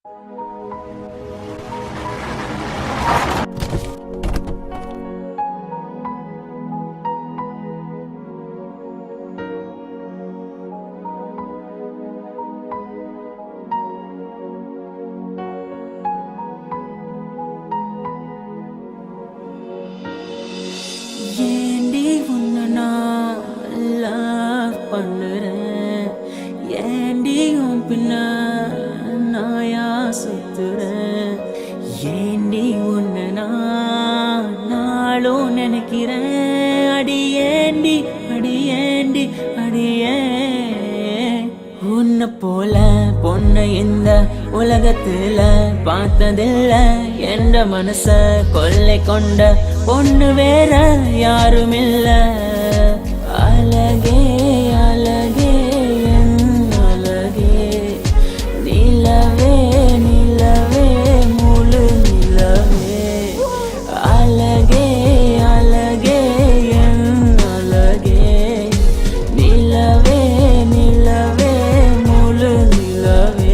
ஏண்டி உன்னை நான் love பண்ணுறேன், ஏண்டி உன் பின்ன நாயா சுத்துறேன், ஏண்டி உன்னை நான் நாளும் நினைக்கிறேன், அடியேண்டி அடியேண்டி அடியே. உன்னை போல பொண்ணை இந்த உலகத்துல பார்த்ததில்ல, என்ற மனச கொள்ளை கொண்ட பொண்ணு வேற யாரும் இல்ல. அழகே அழகே என் அழகே, நிலவே நிலவே முழு நிலவே. அழகே அழகே என் அழகே, நிலவே நிலவே முழு நிலவே.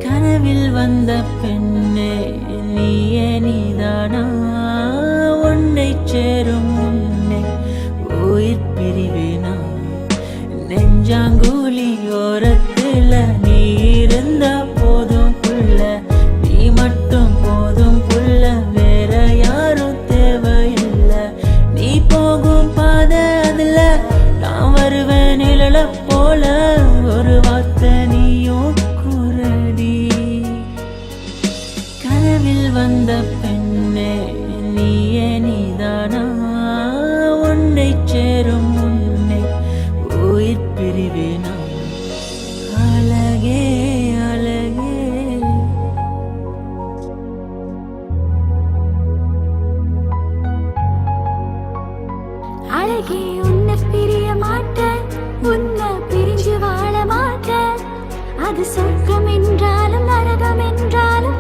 கனவில் வந்த பெண்ணே நீயே நீதானா, உன்னை சேரும் முன்னே உயிர் பிரிவேனா. நெஞ்சாங்குழி ஓரத்துல நீ இருந்தா போதும் புள்ள, நீ மட்டும் போதும் புள்ள, வேற யாரும் தேவையில்லை. நீ போகும் பாதை அதுல நான் வருவேன் நிழல போல, ஒரு வார்த்தை நீயும் குரடி. கனவில் வந்த பெண்ணே நீயே நீதானா, உன்னை சேரும் முன்னே உயிர் பிரிவேனா. அழகே அழகே அழகே உன்னை பிரிய மாட்டேன், உன்னை பிரிஞ்சு வாழ மாட்டேன். அது சொர்க்கம் என்றாலும் நரகம் என்றாலும்